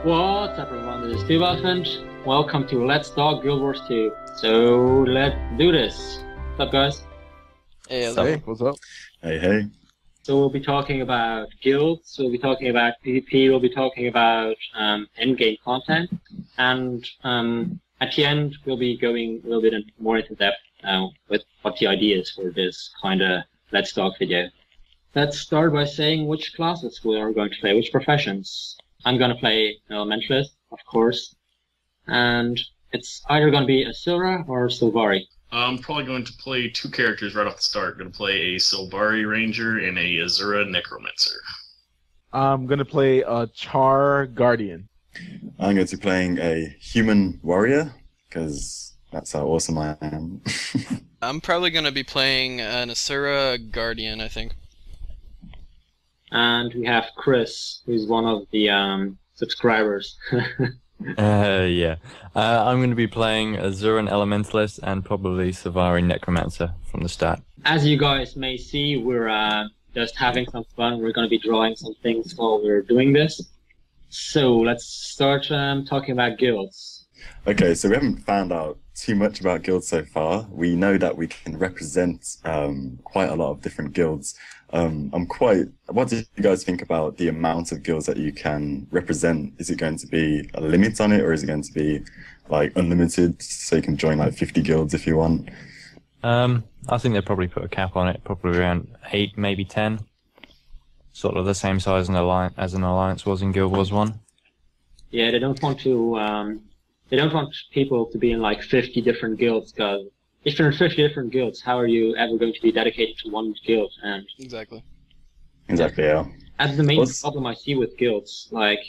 What's up everyone, this is TubeElephant. Welcome to Let's Talk Guild Wars 2. So let's do this. What's up guys? Hey, What's up? Hey. So we'll be talking about guilds, we'll be talking about PvP, we'll be talking about endgame content, and at the end we'll be going a little bit more into depth with what the idea is for this kind of Let's Talk video. Let's start by saying which classes we are going to play, which professions. I'm going to play an Elementalist, of course, and it's either going to be Asura or Sylvari. I'm probably going to play two characters right off the start. Going to play a Sylvari Ranger and a Azura Necromancer. I'm gonna play a Char Guardian. I'm going to be playing a human warrior, because that's how awesome I am. I'm probably going to be playing an Asura Guardian, I think. And we have Chris, who's one of the subscribers. Yeah. I'm going to be playing Azuran Elementalist and probably Sylvari Necromancer from the start. As you guys may see, we're just having some fun. We're going to be drawing some things while we're doing this. So let's start talking about guilds. Okay, so we haven't found out too much about guilds so far. We know that we can represent quite a lot of different guilds. What do you guys think about the amount of guilds that you can represent? Is it going to be a limit on it, or is it going to be like unlimited, so you can join like 50 guilds if you want? I think they probably put a cap on it, probably around 8, maybe 10. Sort of the same size as an alliance was in Guild Wars 1. Yeah, they don't want to. They don't want people to be in like 50 different guilds, because if you're in 50 different guilds, how are you ever going to be dedicated to one guild? And Exactly, Yeah. that's the main problem I see with guilds. Like,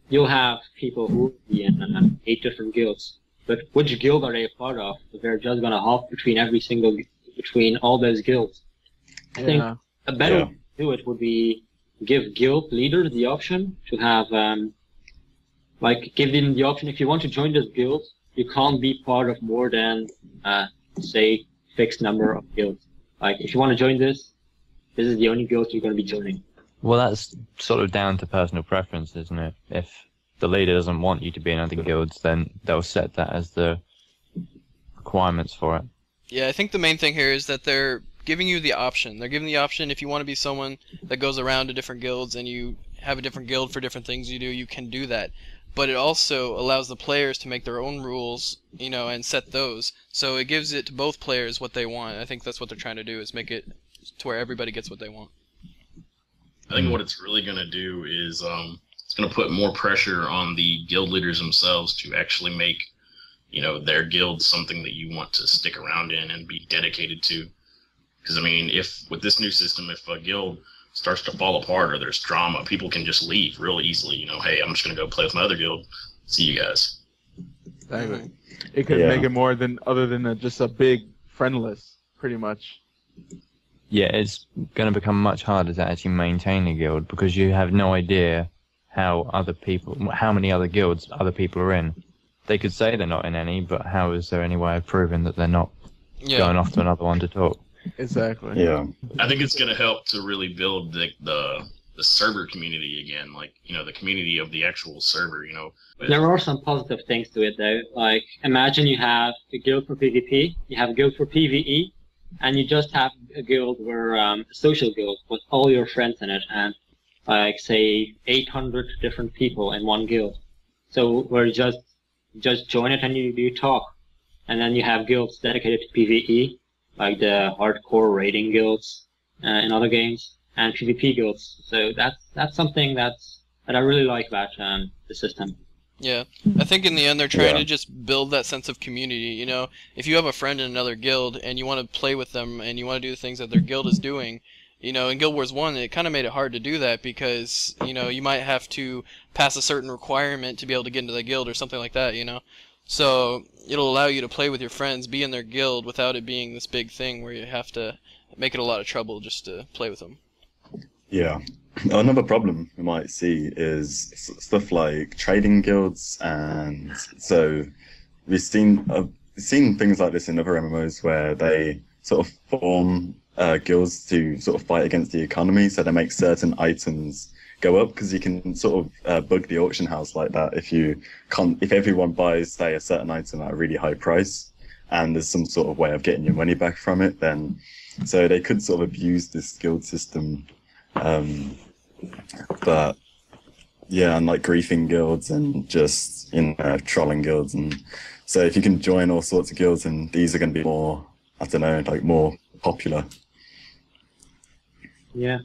you'll have people who will be in 8 different guilds, but which guild are they a part of? They're just gonna hop between between all those guilds. I think a better way to do it would be give guild leaders the option to have, give them the option, if you want to join this guild, you can't be part of more than, say, fixed number of guilds. Like, if you want to join this is the only guild you're going to be joining. Well, that's sort of down to personal preference, isn't it? If the leader doesn't want you to be in other guilds, then they'll set that as the requirements for it. Yeah, I think the main thing here is that they're giving you the option. They're giving the option, if you want to be someone that goes around to different guilds and you have a different guild for different things you do, you can do that. But it also allows the players to make their own rules, and set those. So it gives it to both players what they want. I think that's what they're trying to do, is make it to where everybody gets what they want. I think what it's really going to do is it's going to put more pressure on the guild leaders themselves to actually make, their guild something that you want to stick around in and be dedicated to. Because, I mean, if with this new system, if a guild starts to fall apart or there's drama, people can just leave real easily. Hey, I'm just going to go play with my other guild. See you guys. Exactly. It could make it more than just a big friend list, pretty much. Yeah, it's going to become much harder to actually maintain a guild because you have no idea how many other guilds other people are in. They could say they're not in any, but how is there any way of proving that they're not going off to another one to talk? Exactly. Yeah. I think it's going to help to really build the server community again, the community of the actual server, There are some positive things to it though. Like, imagine you have a guild for PvP, you have a guild for PvE, and you just have a guild where, a social guild with all your friends in it, and like, say, 800 different people in one guild. So where you just join it and you talk. And then you have guilds dedicated to PvE, like the hardcore raiding guilds in other games, and PvP guilds. So that's something that I really like about the system. Yeah, I think in the end they're trying to just build that sense of community. If you have a friend in another guild and you want to play with them and you want to do the things that their guild is doing, in Guild Wars 1 it kind of made it hard to do that because, you might have to pass a certain requirement to be able to get into the guild or something like that, So it'll allow you to play with your friends, be in their guild without it being this big thing where you have to make it a lot of trouble just to play with them. Yeah. Another problem we might see is stuff like trading guilds, and so we've seen things like this in other MMOs where they sort of form guilds to sort of fight against the economy, so they make certain items go up because you can sort of bug the auction house like that if everyone buys, say, a certain item at a really high price and there's some sort of way of getting your money back from it, then so they could sort of abuse this guild system. But yeah, and like griefing guilds and just trolling guilds, and so if you can join all sorts of guilds, and these are going to be more, I don't know, like more popular. Yeah.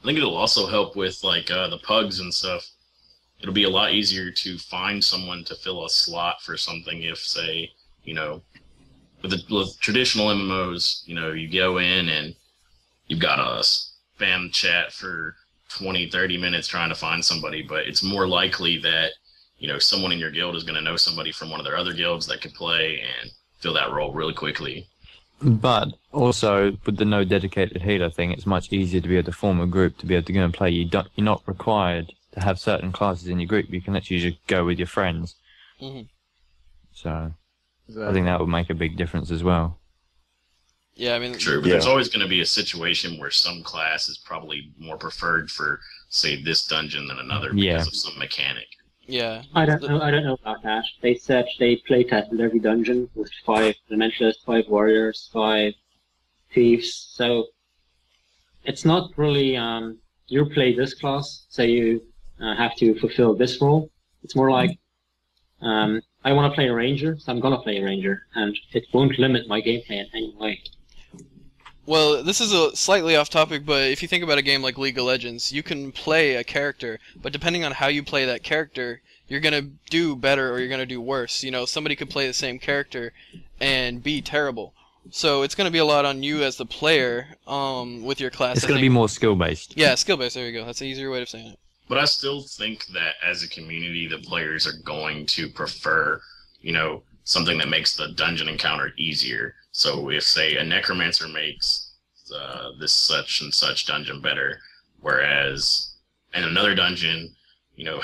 I think it'll also help with like the pugs and stuff. It'll be a lot easier to find someone to fill a slot for something if, say, you know, with traditional MMOs, you know, you go in and you've got a spam chat for 20, 30 minutes trying to find somebody, but it's more likely that, you know, someone in your guild is going to know somebody from one of their other guilds that could play and fill that role really quickly. But also, with the no dedicated healer thing, it's much easier to be able to form a group to be able to go and play. You're not required to have certain classes in your group. You can actually just go with your friends. Mm-hmm. So, I think that would make a big difference as well. Yeah, I mean... True, but there's always going to be a situation where some class is probably more preferred for, say, this dungeon than another because of some mechanic. Yeah. I don't know about that. They said they playtested every dungeon with 5 elementalists, 5 warriors, 5 thieves. So it's not really you play this class, so you have to fulfill this role. It's more like I want to play a ranger, so I'm gonna play a ranger, and it won't limit my gameplay in any way. Well, this is a slightly off topic, but if you think about a game like League of Legends, you can play a character, but depending on how you play that character, you're going to do better or you're going to do worse. You know, somebody could play the same character and be terrible. So it's going to be a lot on you as the player with your class. It's going to be more skill-based. Yeah, skill-based, there you go. That's an easier way of saying it. But I still think that as a community, the players are going to prefer, you know, something that makes the dungeon encounter easier. So if, say, a necromancer makes this such and such dungeon better, whereas in another dungeon, you know,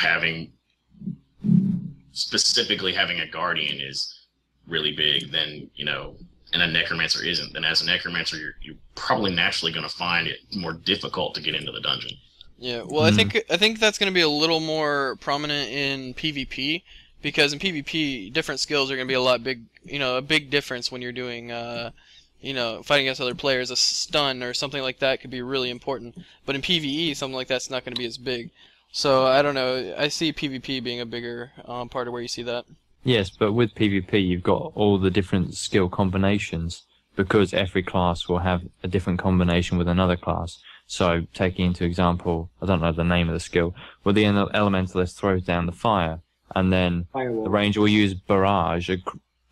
specifically having a guardian is really big, then, you know, and a necromancer isn't, then as a necromancer, you're probably naturally going to find it more difficult to get into the dungeon. Yeah, well, I think that's going to be a little more prominent in PvP, because in PvP, different skills are going to be a big difference when you're doing, fighting against other players. A stun or something like that could be really important. But in PvE, something like that's not going to be as big. So, I don't know, I see PvP being a bigger part of where you see that. Yes, but with PvP, you've got all the different skill combinations, because every class will have a different combination with another class. So, taking into example, I don't know the name of the skill, where the elementalist throws down the fire, and then Firewall. The ranger will use barrage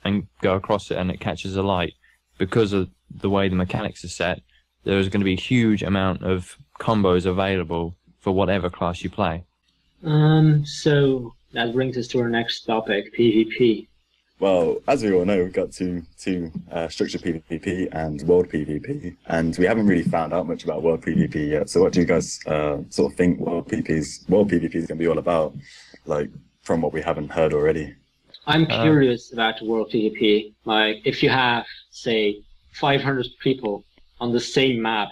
and go across it, and it catches a light. Because of the way the mechanics are set, there's going to be a huge amount of combos available for whatever class you play. So that brings us to our next topic, PvP. Well, as we all know, we've got two structured PvP and world PvP, and we haven't really found out much about world PvP yet. So what do you guys sort of think world PvP is going to be all about, like, from what we haven't heard already? I'm curious about world PvP. Like, if you have, say, 500 people on the same map,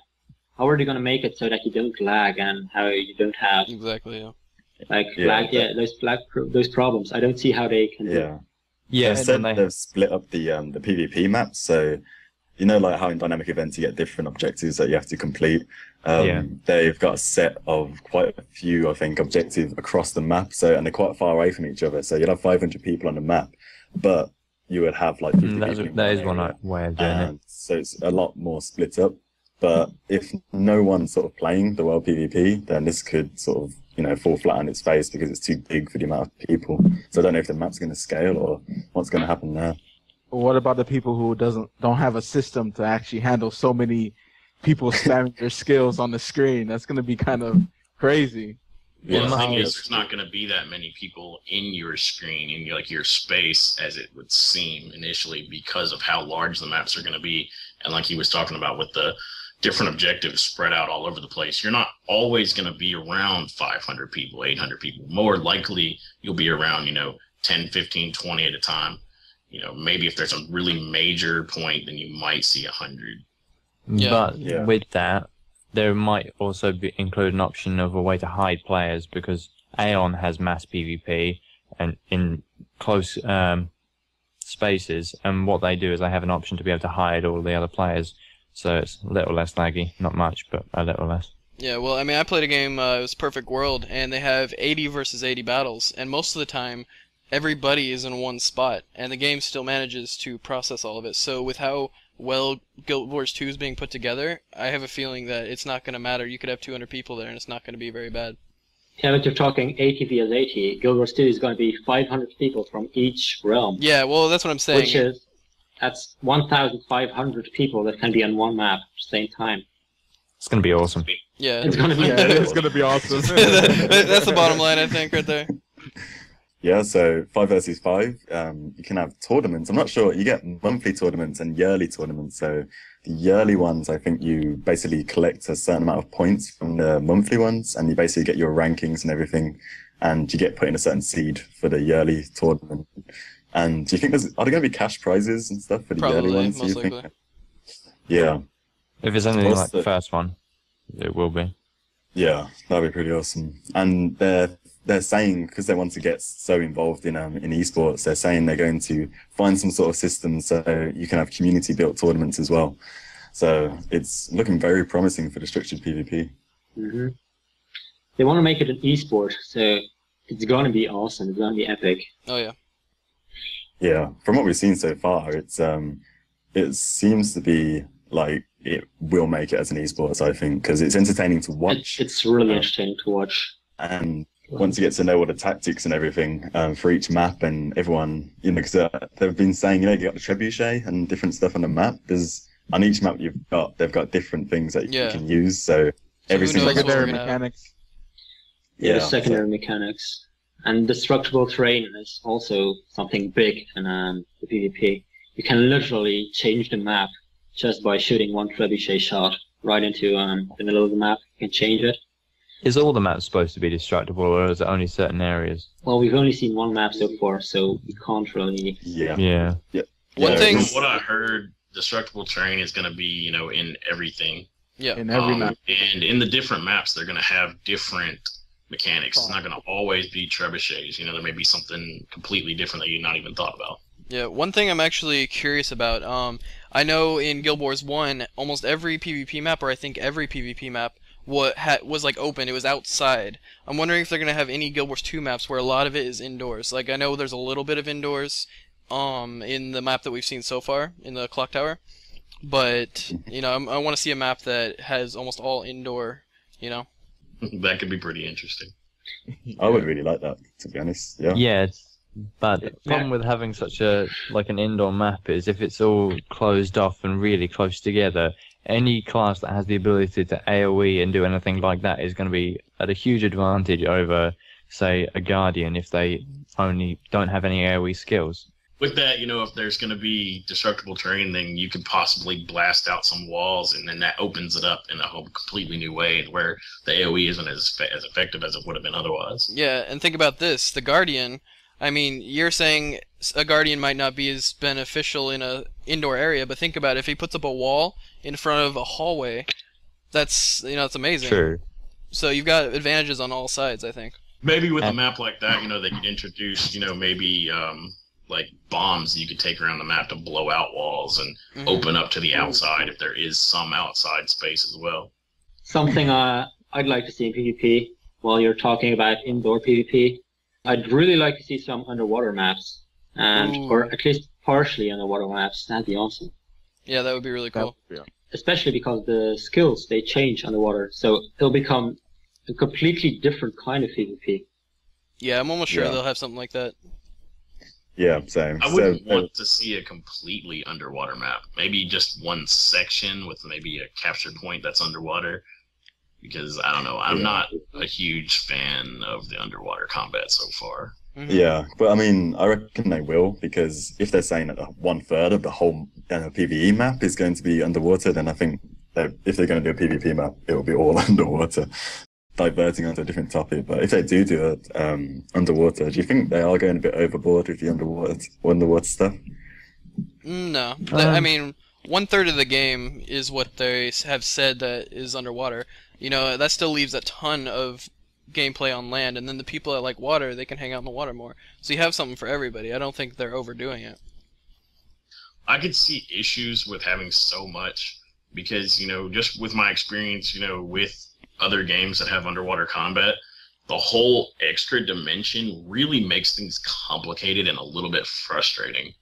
how are they going to make it so that you don't lag and how you don't have Exactly, yeah. those problems? I don't see how they can do it. Yeah, they said they've split up the PvP map, so you know, like how in dynamic events you get different objectives that you have to complete. They've got a set of quite a few, I think, objectives across the map. So, and they're quite far away from each other. So you'll have 500 people on the map, but you would have like 50 people. That is one way of doing it. So it's a lot more split up. But if no one's sort of playing the world PvP, then this could sort of, you know, fall flat on its face because it's too big for the amount of people. So I don't know if the map's going to scale or what's going to happen there. What about the people who don't have a system to actually handle so many people spamming their skills on the screen? That's going to be kind of crazy. Well, the thing is, there's not going to be that many people in your screen, in like your space, as it would seem initially, because of how large the maps are going to be. And like he was talking about with the different objectives spread out all over the place, you're not always going to be around 500 people, 800 people. More likely, you'll be around, 10, 15, 20 at a time. Maybe if there's a really major point, then you might see 100. Yeah. But with that, there might also include an option of a way to hide players, because Aeon has mass PvP and in close spaces, and what they do is they have an option to be able to hide all the other players, so it's a little less laggy. Not much, but a little less. Yeah, well, I mean, I played a game, it was Perfect World, and they have 80 versus 80 battles, and most of the time, everybody is in one spot, and the game still manages to process all of it. So with how well Guild Wars 2 is being put together, I have a feeling that it's not going to matter. You could have 200 people there, and it's not going to be very bad. Yeah, but you're talking 80 vs 80. Guild Wars 2 is going to be 500 people from each realm. Yeah, well, that's what I'm saying. That's 1,500 people that can be on one map at the same time. It's going to be awesome. Yeah, it's going to be. Yeah, it's going to be awesome. That's the bottom line, I think, right there. Yeah, so 5 versus 5, you can have tournaments. I'm not sure, you get monthly tournaments and yearly tournaments. So the yearly ones, I think you basically collect a certain amount of points from the monthly ones, and you basically get your rankings and everything, and you get put in a certain seed for the yearly tournament. And do you think are there going to be cash prizes and stuff for the yearly ones? Most likely. Yeah. If it's anything like the first one, it will be. Yeah, that'd be pretty awesome. And they're saying, because they want to get so involved in esports, they're saying they're going to find some sort of system so you can have community-built tournaments as well. So it's looking very promising for the structured PvP. Mm-hmm. They want to make it an esport, so it's going to be awesome. It's going to be epic. Oh yeah. Yeah, from what we've seen so far, it seems to be like it will make it as an esports, I think, because it's entertaining to watch. It's really entertaining to watch. And once you get to know all the tactics and everything for each map, and everyone, because they've been saying, you got the trebuchet and different stuff on the map. On each map they've got different things that you can use. So every single secondary mechanics. Yeah, the secondary mechanics. And destructible terrain is also something big in the PvP. You can literally change the map just by shooting one trebuchet shot right into the middle of the map. You can change it. Is all the maps supposed to be destructible, or is it only certain areas? Well, we've only seen one map so far, so we can't really... Yeah. One thing... What I heard, destructible terrain is going to be, in everything. Yeah. In every map. And in the different maps, they're going to have different mechanics. It's not going to always be trebuchets. There may be something completely different that you've not even thought about. Yeah, one thing I'm actually curious about, I know in Guild Wars 1, almost every PvP map, or I think every PvP map, was like open. It was outside. I'm wondering if they're going to have any Guild Wars 2 maps where a lot of it is indoors. Like, I know there's a little bit of indoors in the map that we've seen so far, in the clock tower. But, I want to see a map that has almost all indoor, That could be pretty interesting. I would really like that, to be honest. Yeah. Yeah, but the problem with having such an indoor map is if it's all closed off and really close together, any class that has the ability to AoE and do anything like that is going to be at a huge advantage over, say, a Guardian if they only don't have any AoE skills. With that, if there's going to be destructible terrain, then you could possibly blast out some walls, and then that opens it up in a whole completely new way, where the AoE isn't as effective as it would have been otherwise. Yeah, and think about this. The Guardian, I mean, you're saying a Guardian might not be as beneficial in an indoor area, but think about it. If he puts up a wall in front of a hallway, that's, it's amazing. True. So you've got advantages on all sides, I think. Maybe with a map like that, they could introduce, maybe... like bombs you could take around the map to blow out walls and open up to the outside if there is some outside space as well. Something I'd like to see in PvP, while you're talking about indoor PvP, I'd really like to see some underwater maps, or at least partially underwater maps. That'd be awesome. Yeah, that would be really cool. Especially because the skills, they change underwater, so it'll become a completely different kind of PvP. Yeah, I'm almost sure they'll have something like that. Yeah, same. I wouldn't want to see a completely underwater map. Maybe just one section with maybe a capture point that's underwater. Because, I don't know, I'm not a huge fan of the underwater combat so far. Yeah, but I mean, I reckon they will, because if they're saying that 1/3 of the whole PvE map is going to be underwater, then I think that if they're going to do a PvP map, it will be all underwater. Diverting onto a different topic, but if they do it underwater, do you think they are going a bit overboard with the underwater stuff? No. I mean, 1/3 of the game is what they have said that is underwater. You know, that still leaves a ton of gameplay on land, and then the people that like water, they can hang out in the water more. So you have something for everybody. I don't think they're overdoing it. I could see issues with having so much because, you know, just with my experience, you know, with other games that have underwater combat, the whole extra dimension really makes things complicated and a little bit frustrating.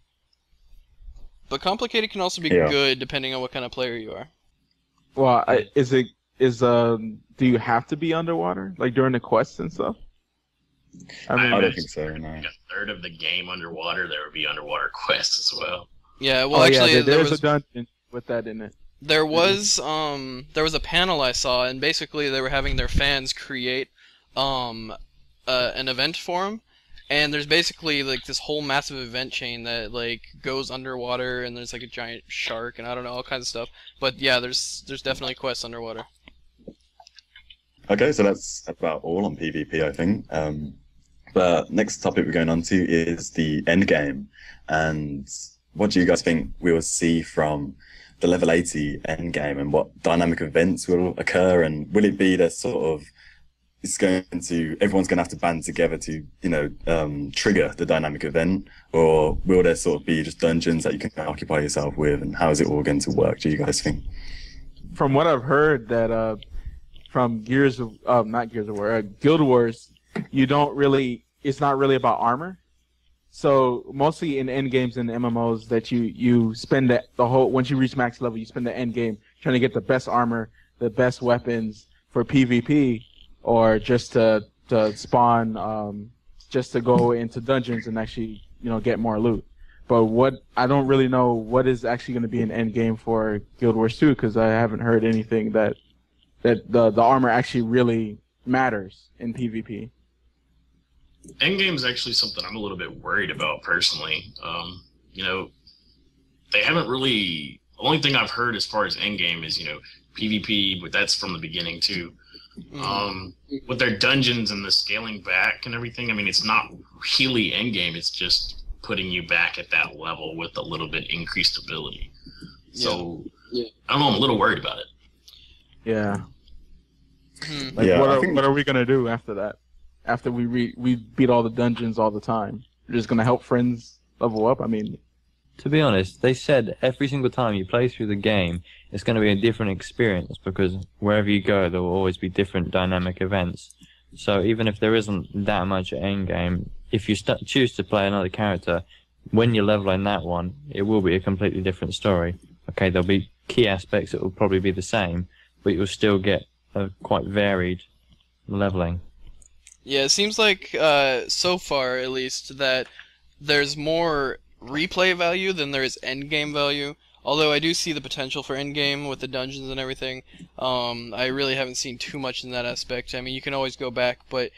But complicated can also be good depending on what kind of player you are. Well, do you have to be underwater, like during the quests and stuff? I don't think so. No. Like 1/3 of the game underwater, there would be underwater quests as well. Yeah, well, actually, there's a dungeon with that in it. There was a panel I saw, and basically they were having their fans create an event for them. And there's basically like this whole massive event chain that like goes underwater, and there's like a giant shark, and I don't know, all kinds of stuff. But yeah, there's definitely quests underwater. Okay, so that's about all on PvP, I think. But next topic we're going on to is the endgame. And what do you guys think we will see from the level 80 endgame, and what dynamic events will occur, and will it be the sort of everyone's going to have to band together to, you know, trigger the dynamic event, or will there sort of be just dungeons that you can occupy yourself with, and how is it all going to work, do you guys think? From what I've heard, that from Guild Wars, it's not really about armor. So mostly in end games and MMOs that you spend the whole, once you reach max level, you spend the end game trying to get the best armor, the best weapons for PvP, or just to spawn, just to go into dungeons and actually, you know, get more loot. But I don't really know what is actually going to be an end game for Guild Wars 2, because I haven't heard anything that the armor actually really matters in PvP. Endgame is actually something I'm a little bit worried about personally. You know, they haven't really. The only thing I've heard as far as endgame is, you know, PvP, but that's from the beginning too. With their dungeons and the scaling back and everything, I mean, it's not really endgame. It's just putting you back at that level with a little bit increased ability. So I don't know. I'm a little worried about it. Yeah. Like, what are we gonna do after that? After we beat all the dungeons all the time, we're just gonna help friends level up. I mean, to be honest, they said every single time you play through the game, it's going to be a different experience, because wherever you go, there will always be different dynamic events. So even if there isn't that much end game, if you choose to play another character, when you're leveling that one, it will be a completely different story. Okay, there'll be key aspects that will probably be the same, but you'll still get a quite varied leveling. Yeah, it seems like, so far at least, that there's more replay value than there is endgame value. Although I do see the potential for endgame with the dungeons and everything. I really haven't seen too much in that aspect. I mean, you can always go back, but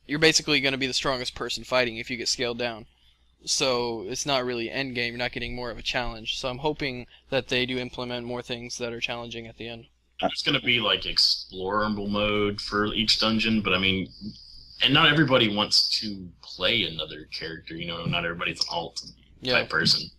you're basically going to be the strongest person fighting if you get scaled down. So it's not really endgame, you're not getting more of a challenge. So I'm hoping that they do implement more things that are challenging at the end. It's going to be like explorable mode for each dungeon, but I mean, and not everybody wants to play another character, you know, not everybody's an alt type person.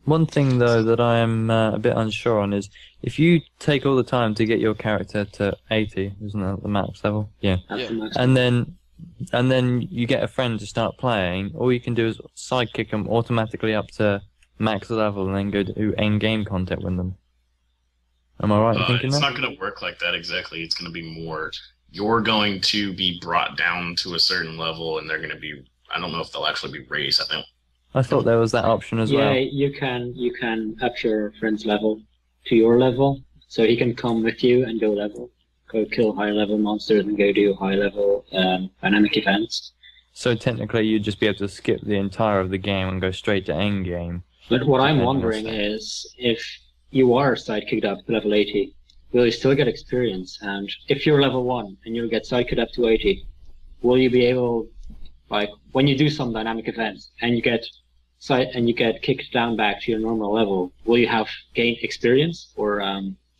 One thing, though, that I am a bit unsure on is, if you take all the time to get your character to 80, isn't that the max level? Yeah. And then you get a friend to start playing, all you can do is sidekick them automatically up to max level and then go do end-game content with them. Am I right in thinking that? It's not going to work like that exactly. It's going to be more, you're going to be brought down to a certain level, and they're going to be, I don't know if they'll actually be raised. I thought there was that option as well. Yeah, you can up your friend's level to your level, so he can come with you and go kill high level monsters and go do high level dynamic events. So technically, you'd just be able to skip the entire of the game and go straight to end game. But what I'm wondering is, if you are sidekicked up to level 80, will you still get experience? And if you're level 1 and you'll get sidekicked up to 80, will you be able, like, when you do some dynamic events and you get kicked down back to your normal level, will you have gained experience, or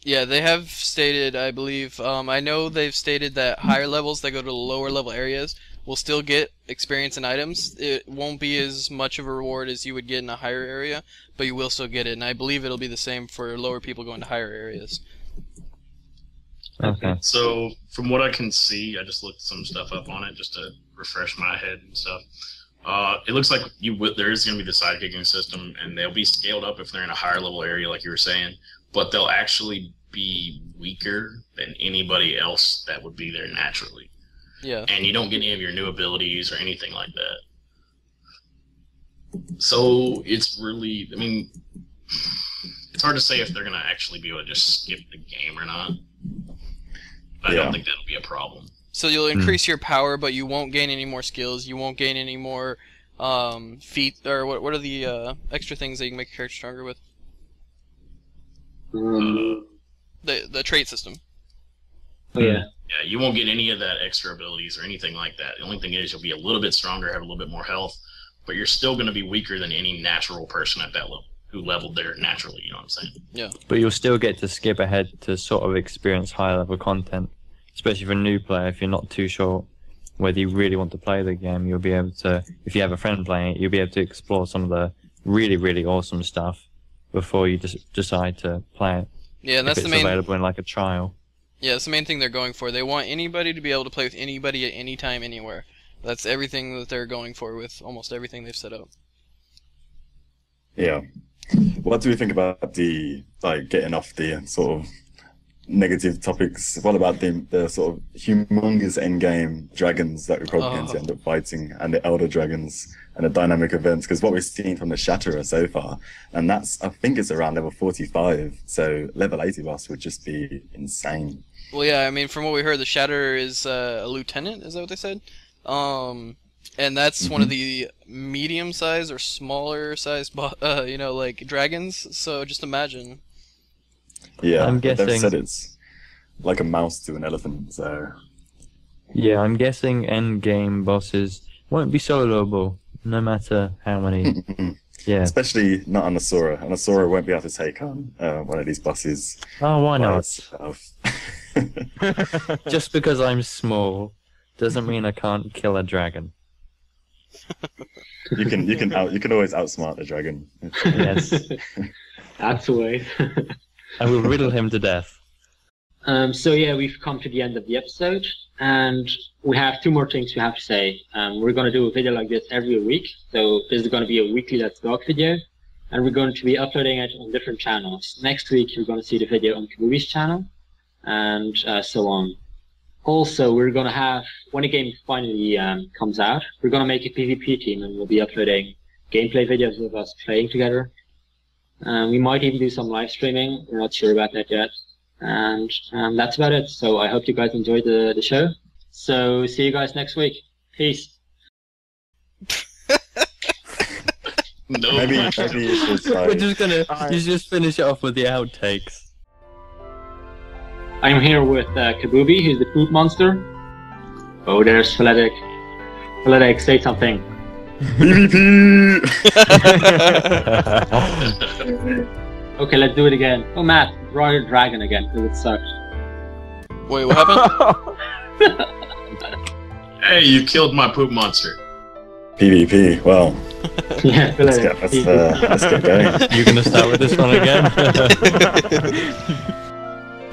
Yeah, they have stated, I believe, I know they've stated that higher levels, they go to lower level areas, will still get experience and items. It won't be as much of a reward as you would get in a higher area, but you will still get it, and I believe it'll be the same for lower people going to higher areas. Okay. So, from what I can see, I just looked some stuff up on it just to refresh my head and stuff. It looks like there is going to be the sidekicking system, and they'll be scaled up if they're in a higher level area, like you were saying, but they'll actually be weaker than anybody else that would be there naturally. Yeah. And you don't get any of your new abilities or anything like that. So it's really, I mean, it's hard to say if they're going to actually be able to just skip the game or not. But I don't think that'll be a problem. So you'll increase your power, but you won't gain any more skills. You won't gain any more feat, or what are the extra things that you can make your character stronger with? The trait system. Oh, yeah. Yeah, you won't get any of that extra abilities or anything like that. The only thing is you'll be a little bit stronger, have a little bit more health, but you're still going to be weaker than any natural person at that level who leveled there naturally, you know what I'm saying? Yeah. But you'll still get to skip ahead to sort of experience higher level content, especially for a new player. If you're not too sure whether you really want to play the game, you'll be able to, if you have a friend playing it, you'll be able to explore some of the really, really awesome stuff before you just decide to play it. Yeah, and that's if it's available in like a trial. Yeah, that's the main thing they're going for. They want anybody to be able to play with anybody at any time, anywhere. That's everything that they're going for with almost everything they've set up. Yeah. What do we think about the, like, getting off the sort of negative topics? What about the sort of humongous endgame dragons that we're probably going to end up fighting, and the elder dragons, and the dynamic events? Because what we've seen from the Shatterer so far, and that's, I think it's around level 45, so level 80 boss would just be insane. Well, yeah, I mean, from what we heard, the Shatterer is a lieutenant, is that what they said? And that's one of the medium-sized or smaller-sized, you know, like, dragons, so just imagine. Yeah, I'm guessing they've said it's like a mouse to an elephant, so... Yeah, I'm guessing endgame bosses won't be soloable, no matter how many... Yeah. Especially not Anasora. Anasora won't be able to take on one of these bosses. Oh, why not? Just because I'm small doesn't mean I can't kill a dragon. You can always outsmart the dragon. Yes. That's the way. I will riddle him to death. So yeah, we've come to the end of the episode, and we have two more things we have to say. We're going to do a video like this every week, so this is going to be a weekly Let's Talk video, and we're going to be uploading it on different channels. Next week you're going to see the video on Kaboobie's channel, and so on. Also, we're going to have, when the game finally comes out, we're going to make a PvP team, and we'll be uploading gameplay videos of us playing together. We might even do some live streaming. We're not sure about that yet. And that's about it. So I hope you guys enjoyed the show. So see you guys next week. Peace. No. Maybe it's just like... We're just gonna just finish it off with the outtakes. I'm here with Kaboobie, who's the poop monster. Oh, there's Philetic. Philetic, say something. PvP! Okay, let's do it again. Oh, Matt, draw your dragon again, because it sucks. Wait, what happened? Hey, you killed my poop monster. PvP, well... Yeah, Let's Philetic. get going. You gonna start with this one again?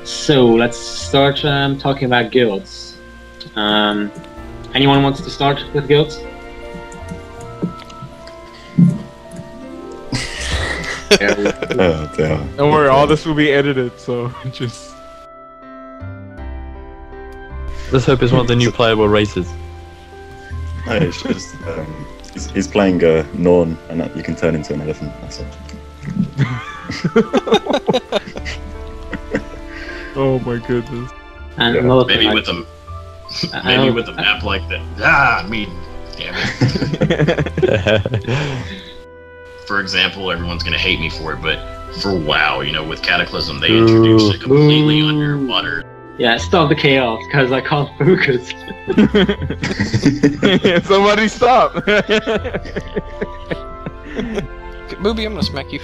So let's start talking about guilds. Anyone wants to start with guilds? Oh, dear. Don't worry, all this will be edited, so just... Let's hope it's one of the new playable races. No, it's just, he's playing Norn, and that you can turn into an elephant, that's all. Oh my goodness. And Yeah. another Maybe thing, with a map like that. I mean, damn it. For example, everyone's gonna hate me for it, but for WoW, you know, with Cataclysm, they introduced it completely underwater. yeah, stop the chaos, because I can't focus. Somebody stop! Kaboobie, I'm gonna smack you.